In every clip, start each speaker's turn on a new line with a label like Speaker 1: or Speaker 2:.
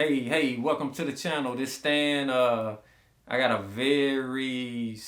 Speaker 1: Hey, welcome to the channel. This Stan. I got a very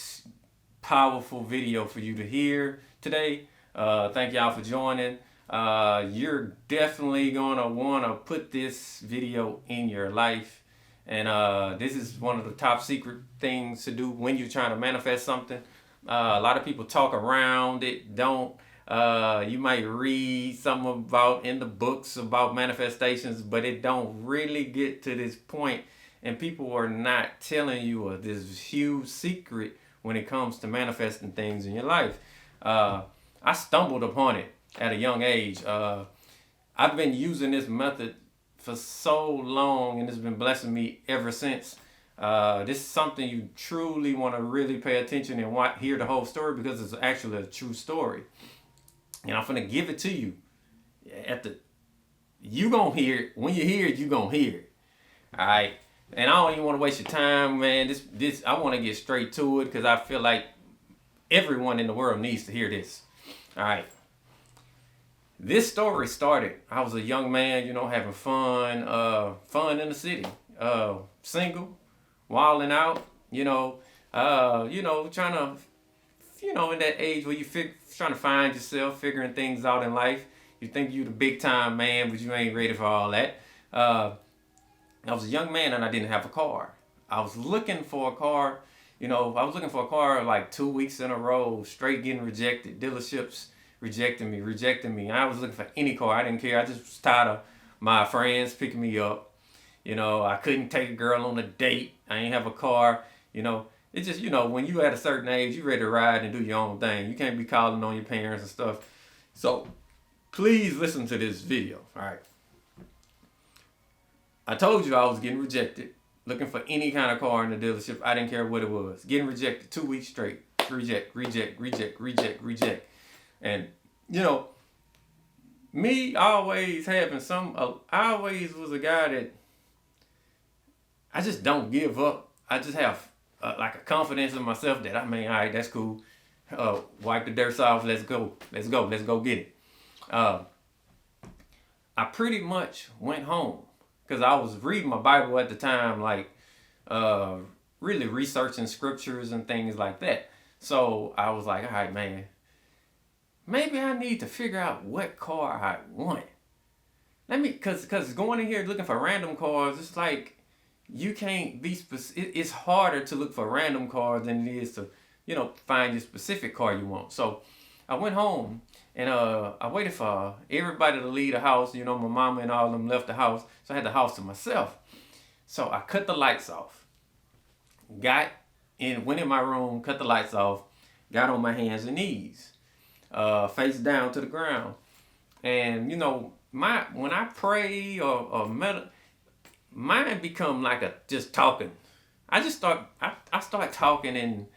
Speaker 1: powerful video for you to hear today. Thank y'all for joining. You're definitely gonna wanna put this video in your life. And this is one of the top secret things to do when you're trying to manifest something. A lot of people talk around it, don't. You might read something about in the books about manifestations, but it don't really get to this point, and people are not telling you this huge secret when it comes to manifesting things in your life. I stumbled upon it at a young age. I've been using this method for so long, and it's been blessing me ever since. This is something you truly want to really pay attention and hear the whole story, because it's actually a true story. And I'm gonna give it to you. You gonna hear it. When you hear it, you gonna hear it. All right. And I don't even want to waste your time, man. This I want to get straight to it because I feel like everyone in the world needs to hear this. All right. This story started. I was a young man, having fun in the city, single, wilding out, trying to, in that age where you trying to find yourself, figuring things out in life. You think you the big time man, but you ain't ready for all that. I was a young man and I didn't have a car. I was looking for a car. I was looking for a car like 2 weeks in a row, straight getting rejected. Dealerships rejecting me. I was looking for any car. I didn't care. I just was tired of my friends picking me up. I couldn't take a girl on a date. I ain't have a car. It's just, when you at a certain age, you ready to ride and do your own thing. You can't be calling on your parents and stuff. So please listen to this video. All right. I told you I was getting rejected, looking for any kind of car in the dealership. I didn't care what it was. Getting rejected 2 weeks straight. Reject. And, me always having I always was a guy that I just don't give up. I just have like a confidence in myself that, all right, that's cool. Wipe the dirt off. Let's go get it. I pretty much went home because I was reading my Bible at the time, like really researching scriptures and things like that. So I was like, all right, man, maybe I need to figure out what car I want. Cause going in here looking for random cars, it's like you can't be specific. It's harder to look for random cars than it is to, find your specific car you want. So I went home and I waited for everybody to leave the house. My mama and all of them left the house, so I had the house to myself. So I cut the lights off. Went in my room, cut the lights off, got on my hands and knees, face down to the ground. And when I pray or meditate, mine become like just talking. I start talking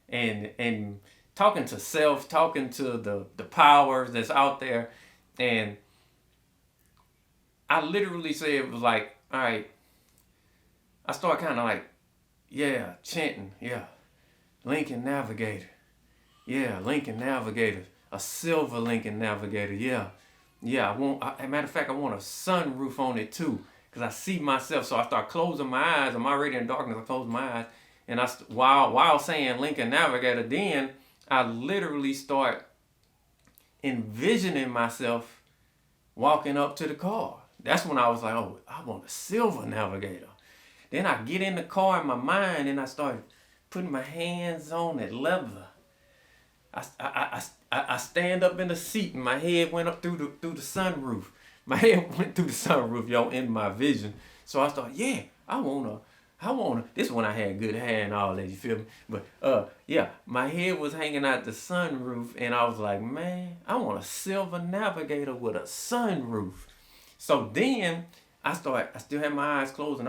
Speaker 1: and talking to self, talking to the powers that's out there. And I literally say it was like, all right, I start kind of like, yeah, chanting, yeah, Lincoln Navigator. Yeah, Lincoln Navigator. A silver Lincoln Navigator, yeah. Yeah, as a matter of fact, I want a sunroof on it too, because I see myself. So I start closing my eyes. I'm already in darkness. I close my eyes. And while saying Lincoln Navigator, then I literally start envisioning myself walking up to the car. That's when I was like, oh, I want a silver Navigator. Then I get in the car in my mind and I start putting my hands on that leather. I stand up in the seat and my head went up through the sunroof. My head went through the sunroof, in my vision. So I thought, yeah, I wanna. This is when I had good hair and all that, you feel me? But yeah, my head was hanging out the sunroof, and I was like, man, I want a silver Navigator with a sunroof. So then I still have my eyes closed, and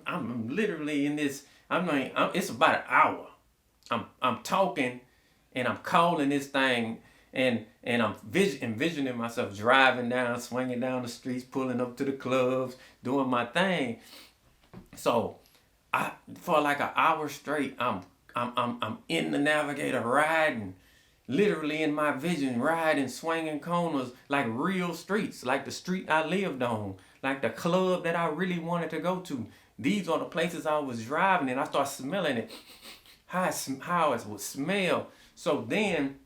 Speaker 1: I'm literally in this. It's about an hour. I'm talking, and I'm calling this thing. And I'm envisioning myself driving down, swinging down the streets, pulling up to the clubs, doing my thing. So for like an hour straight, I'm in the Navigator riding, literally in my vision, riding, swinging corners like real streets, like the street I lived on, like the club that I really wanted to go to. These are the places I was driving and I started smelling it. How it would smell. So then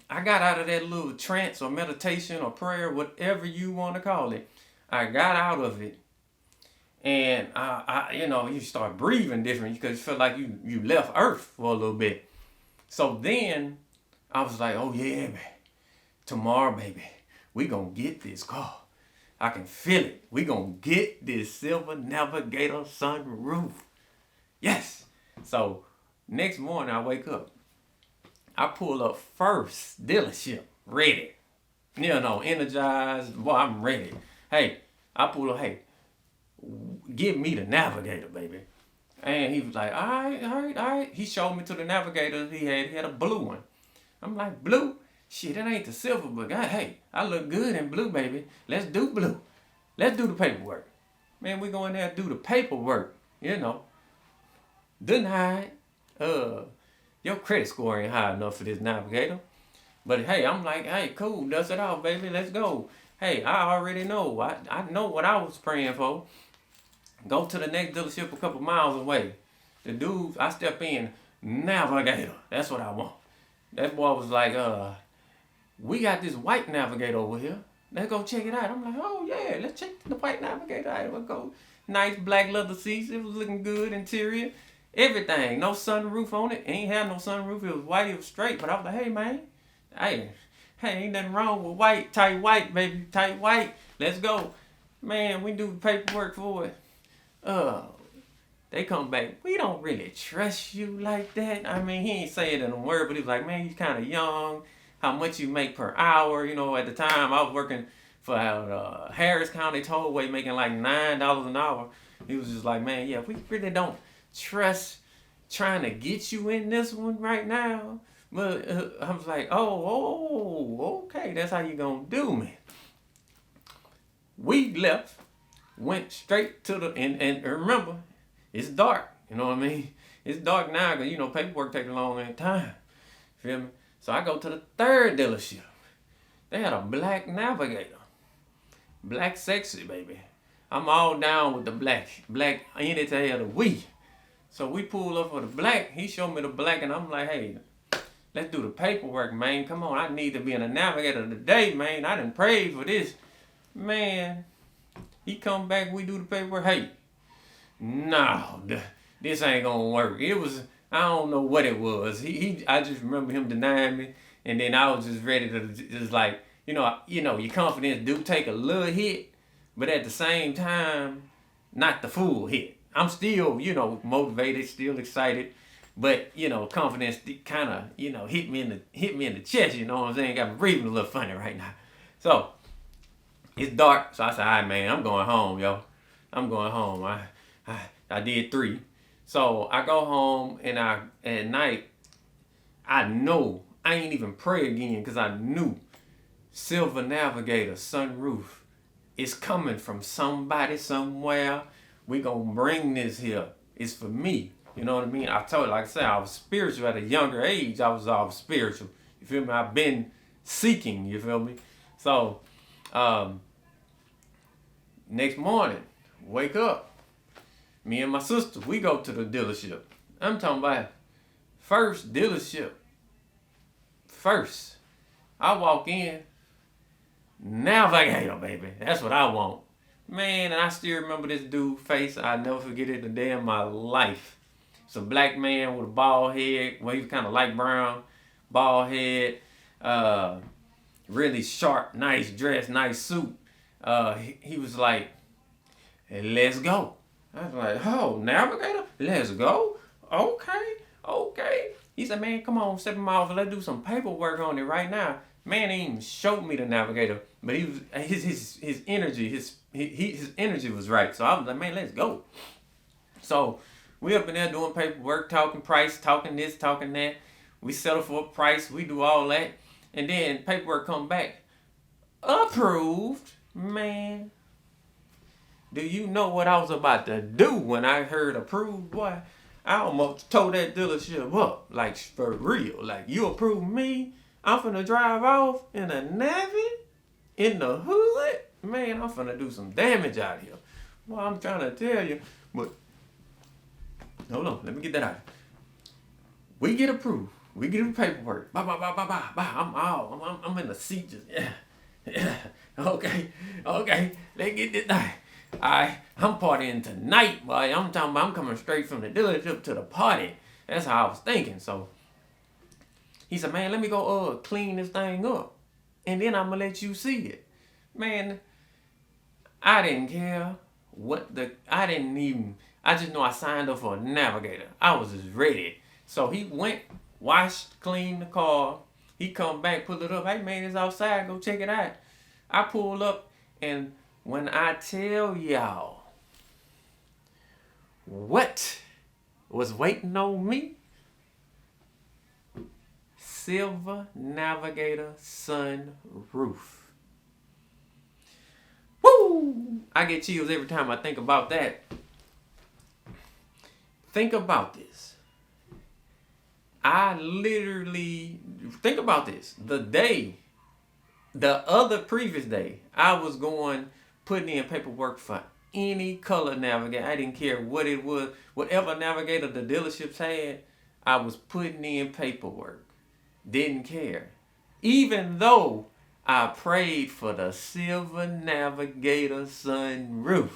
Speaker 1: I got out of that little trance or meditation or prayer, whatever you want to call it. I got out of it. And you start breathing different because you feel like you left Earth for a little bit. So then I was like, oh yeah, man. Tomorrow, baby, we gonna get this car. I can feel it. We gonna get this Silver Navigator sunroof. Yes. So next morning I wake up. I pull up first dealership, ready. Energized. Boy, I'm ready. Hey, I pull up. Hey, give me the Navigator, baby. And he was like, all right. He showed me to the Navigator. He had a blue one. I'm like, blue? Shit, that ain't the silver, but hey, I look good in blue, baby. Let's do blue. Let's do the paperwork. Man, we go in there and do the paperwork. Denied. Your credit score ain't high enough for this Navigator. But hey, I'm like, hey, cool, dust it off, baby. Let's go. Hey, I already know. I know what I was praying for. Go to the next dealership a couple miles away. The dude, I step in, Navigator. That's what I want. That boy was like, we got this white Navigator over here. Let's go check it out. I'm like, oh yeah, let's check the white Navigator out. Let's go. Nice black leather seats. It was looking good. Interior. Everything. No sunroof on it. Ain't had no sunroof. It was white. It was straight. But I was like, hey man. Hey, ain't nothing wrong with white. Tight white, baby. Tight white. Let's go. Man, we do the paperwork for it. They come back. We don't really trust you like that. I mean, he ain't say it in a word, but he was like, man, you kind of young. How much you make per hour? At the time I was working for Harris County Tollway, making like $9 an hour. He was just like, man, yeah, we really don't trust trying to get you in this one right now. But I was like, oh, okay, that's how you gonna do me. We left, went straight to and remember, it's dark. You know what I mean? It's dark now because paperwork takes a long time. Feel me? So I go to the third dealership. They had a black Navigator. Black sexy, baby. I'm all down with the black. Black any day of the week. So we pull up for the black. He showed me the black and I'm like, hey, let's do the paperwork, man. Come on, I need to be in a Navigator today, man. I done prayed for this. Man, he come back, we do the paperwork. Hey, no, this ain't gonna work. It was, I don't know what it was. I just remember him denying me, and then I was just ready to just like, your confidence do take a little hit, but at the same time, not the full hit. I'm still, motivated, still excited, but confidence kind of, hit me in the chest. You know what I'm saying? Got me breathing a little funny right now. So it's dark, so I said, all right, man, I'm going home, yo. I'm going home. I did 3. So I go home and at night, I know I ain't even pray again because I knew Silver Navigator sunroof is coming from somebody somewhere. We gonna bring this here. It's for me. You know what I mean? I told you, like I said, I was spiritual at a younger age. I was all spiritual. You feel me? I've been seeking. You feel me? So next morning, wake up. Me and my sister, we go to the dealership. I'm talking about first dealership. First. I walk in, Navigator, baby. That's what I want. Man, and I still remember this dude's face. I'll never forget it the day of my life. It's a black man with a bald head. Well, he was kind of light brown. Bald head. Really sharp, nice dress, nice suit. He was like, hey, let's go. I was like, oh, Navigator, let's go. Okay. He said, man, come on, step him off and let's do some paperwork on it right now. Man, he even showed me the Navigator, but he was his energy, his energy was right. So I was like, man, let's go. So we up in there doing paperwork, talking price, talking this, talking that. We settle for a price, we do all that, and then paperwork come back, approved, man. Do you know what I was about to do when I heard approved, boy? I almost tore that dealership up, like for real. Like, you approve me? I'm finna drive off in a Navy? In the hood? Man, I'm finna do some damage out here. Well, I'm trying to tell you. But, hold on, let me get that out. We get approved. We get the paperwork. Bye, bye, bye, bye, bye, bye. I'm in the seat just, yeah. Okay. Let's get this done. I'm partying tonight, boy. I'm talking about I'm coming straight from the dealership to the party. That's how I was thinking. So he said, man, let me go clean this thing up. And then I'm gonna let you see it. Man, I didn't care I just know I signed up for a navigator. I was just ready. So he went, washed, cleaned the car. He come back, pull it up. Hey man, it's outside, go check it out. I pulled up, and when I tell y'all what was waiting on me, Silver Navigator sunroof. Woo! I get chills every time I think about that. Think about this. Think about this. The previous day, I was putting in paperwork for any color navigator. I didn't care what it was. Whatever navigator the dealerships had, I was putting in paperwork. Didn't care. Even though I prayed for the Silver Navigator sunroof.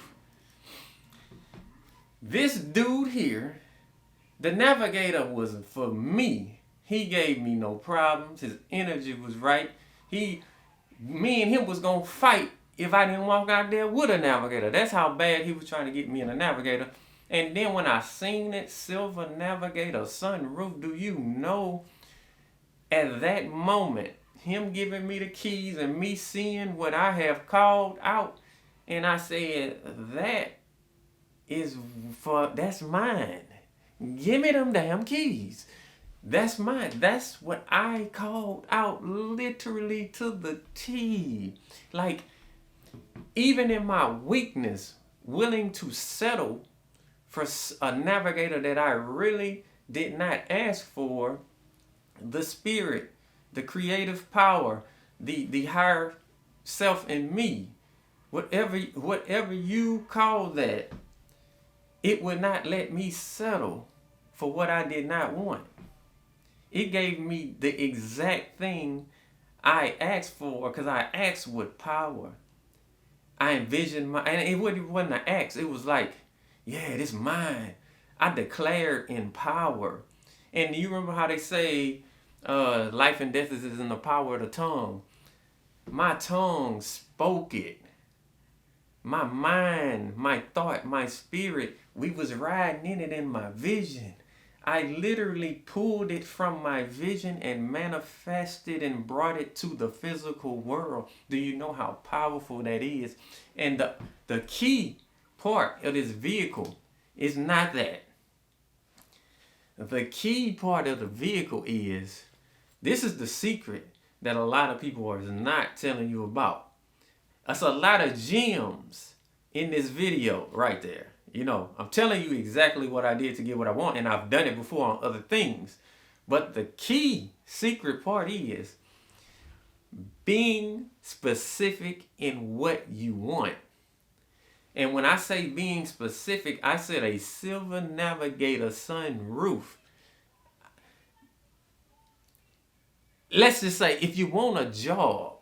Speaker 1: This dude here, the navigator was for me. He gave me no problems. His energy was right. Me and him was going to fight if I didn't walk out there with a navigator. That's how bad he was trying to get me in a navigator. And then when I seen it, Silver Navigator sunroof, do you know, at that moment, him giving me the keys and me seeing what I have called out, and I said, that's mine. Give me them damn keys. That's mine. That's what I called out, literally to the T. Like, even in my weakness, willing to settle for a navigator that I really did not ask for, the spirit, the creative power, the higher self in me, whatever you call that, it would not let me settle for what I did not want. It gave me the exact thing I asked for, because I asked with power. I envisioned and it wasn't an ask. It was like, yeah, this mine. I declared in power. And you remember how they say, life and death is in the power of the tongue. My tongue spoke it. My mind, my thought, my spirit, we was riding in it in my vision. I literally pulled it from my vision and manifested and brought it to the physical world. Do you know how powerful that is? And the key part of this vehicle is not that. The key part of the vehicle is, this is the secret that a lot of people are not telling you about. That's a lot of gems in this video right there. You know, I'm telling you exactly what I did to get what I want, and I've done it before on other things. But the key secret part is being specific in what you want. And when I say being specific, I said a Silver Navigator sunroof. Let's just say, if you want a job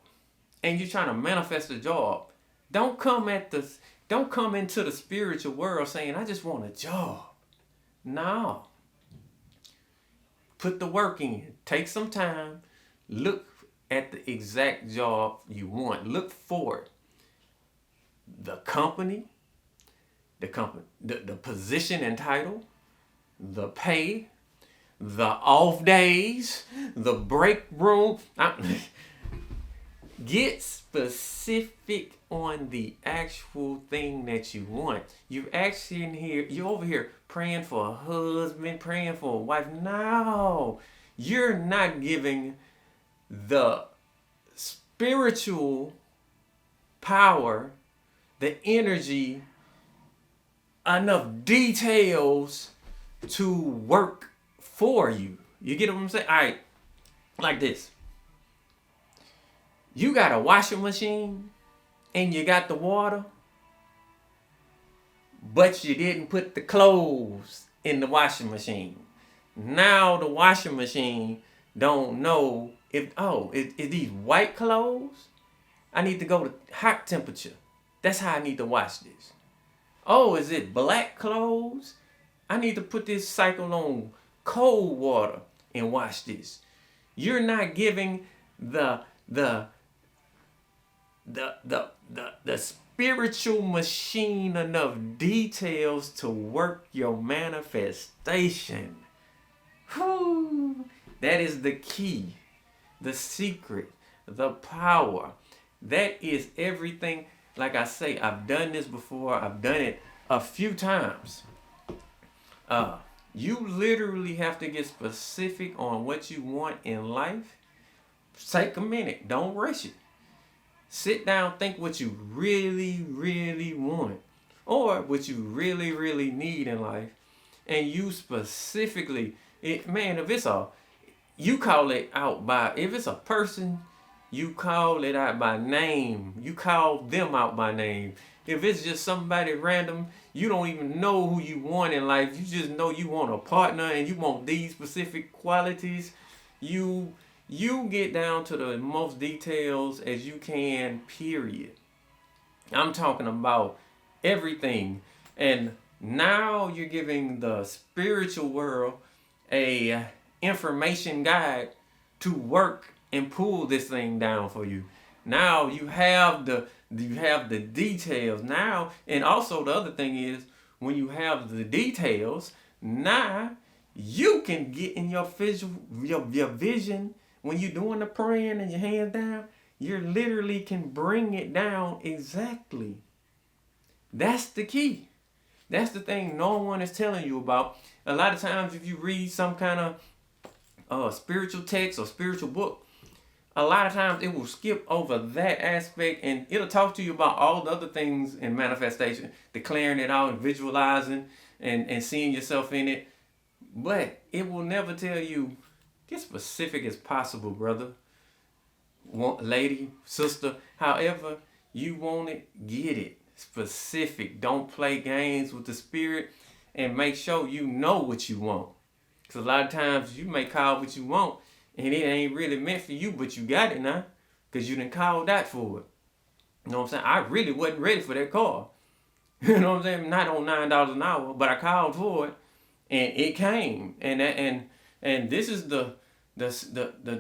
Speaker 1: and you're trying to manifest a job, don't come into the spiritual world saying, I just want a job. No. Put the work in. Take some time. Look at the exact job you want. Look for it. The company, the position and title, the pay, the off days, the break room. Get specific on the actual thing that you want. You're over here praying for a husband, praying for a wife. No, you're not giving the spiritual power, the energy, enough details to work for you. You get what I'm saying? All right, like this. You got a washing machine and you got the water, but you didn't put the clothes in the washing machine. Now the washing machine don't know if, oh, is these white clothes? I need to go to hot temperature. That's how I need to wash this. Oh, is it black clothes? I need to put this cycle on cold water and wash this. You're not giving the spiritual machine enough details to work your manifestation. Whew. That is the key, the secret, the power. That is everything. Like I say, I've done this before. I've done it a few times. You literally have to get specific on what you want in life. Take a minute. Don't rush it. Sit down, think what you really, really want, or what you really, really need in life, and you specifically, if it's you call it out by, if it's a person, you call it out by name. You call them out by name. If it's just somebody random, you don't even know who you want in life. You just know you want a partner and you want these specific qualities. You get down to the most details as you can, period. I'm talking about everything. And now you're giving the spiritual world a information guide to work and pull this thing down for you. Now you have the details now, and also the other thing is when you have the details, now you can get in your vision when you're doing the praying and your hands down. You literally can bring it down exactly. That's the key. That's the thing no one is telling you about. A lot of times if you read some kind of spiritual text or spiritual book, a lot of times it will skip over that aspect and it'll talk to you about all the other things in manifestation, declaring it out and visualizing and seeing yourself in it. But it will never tell you, get specific as possible, brother, lady, sister, however you want it, get it. Specific. Don't play games with the spirit, and make sure you know what you want. Because a lot of times you may call what you want and it ain't really meant for you, but you got it now because you done called that for it. You know what I'm saying? I really wasn't ready for that car. You know what I'm saying? Not on $9 an hour, but I called for it and it came. And this is the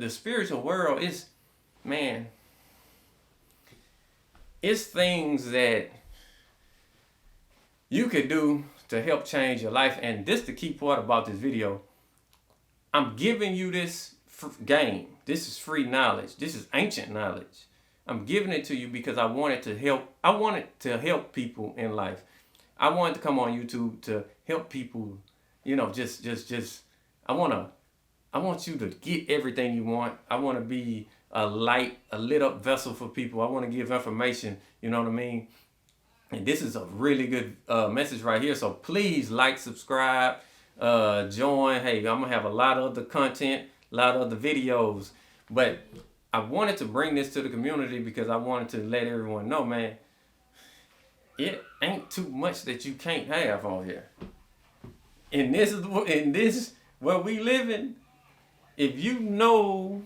Speaker 1: spiritual world. Is, man, it's things that you could do to help change your life. And this the key part about this video. I'm giving you this game. This is free knowledge. This is ancient knowledge. I'm giving it to you because I wanted to help. I wanted to help people in life. I wanted to come on YouTube to help people. You know, just. I want you to get everything you want. I want to be a lit up vessel for people. I want to give information. You know what I mean? And this is a really good message right here. So please like, subscribe, join. Hey, I'm gonna have a lot of other content, a lot of other videos. But I wanted to bring this to the community because I wanted to let everyone know, man, it ain't too much that you can't have on here. And this is where we living. If you know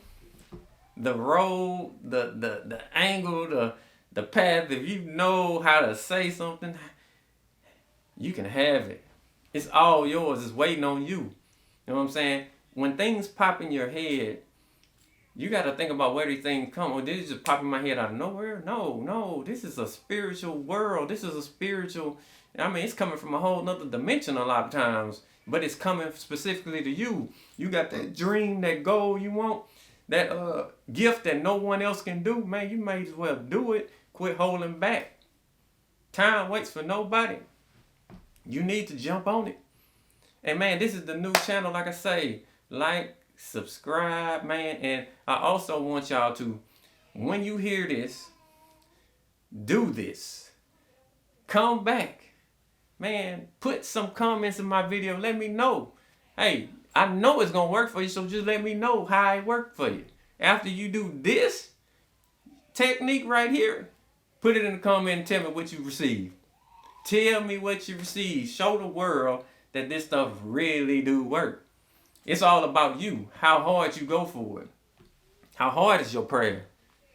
Speaker 1: the road, the angle, the path, if you know how to say something, you can have it. It's all yours. It's waiting on you. You know what I'm saying? When things pop in your head, you got to think about where these things come. Or did it just pop in my head out of nowhere? No. This is a spiritual world. This is a spiritual, I mean, it's coming from a whole nother dimension a lot of times. But it's coming specifically to you. You got that dream, that goal you want, that gift that no one else can do. Man, you may as well do it. Quit holding back. Time waits for nobody. You need to jump on it. And man, this is the new channel. Like I say, like, subscribe, man. And I also want y'all to, when you hear this, do this. Come back. Man, put some comments in my video. Let me know. Hey, I know it's going to work for you, so just let me know how it worked for you. After you do this technique right here, Put it in the comment and tell me what you received. Tell me what you received. Show the world that this stuff really do work. It's all about you. How hard you go for it. How hard is your prayer?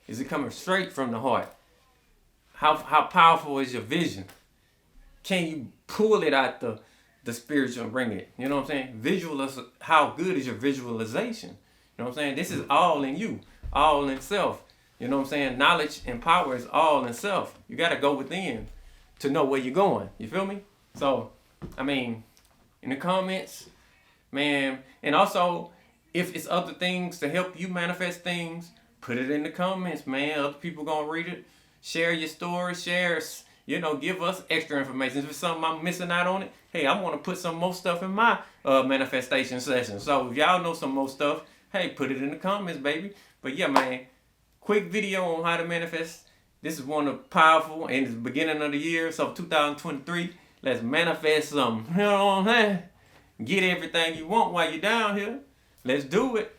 Speaker 1: Is it coming straight from the heart? How powerful is your vision? Can you pull it out the spiritual and bring it? You know what I'm saying? Visualize. How good is your visualization? You know what I'm saying? This is all in you, all in self. You know what I'm saying? Knowledge and power is all in self. You got to go within to know where you're going. You feel me? So, I mean, in the comments, man, and also if it's other things to help you manifest things, put it in the comments, man. Other people gonna read it. Share your story. Share, give us extra information. If it's something I'm missing out on it, hey, I want to put some more stuff in my manifestation session. So if y'all know some more stuff, hey, put it in the comments, baby. But yeah, man, quick video on how to manifest. This is one of powerful, and it's the beginning of the year, so 2023. Let's manifest something. You know what I'm saying? Get everything you want while you're down here. Let's do it.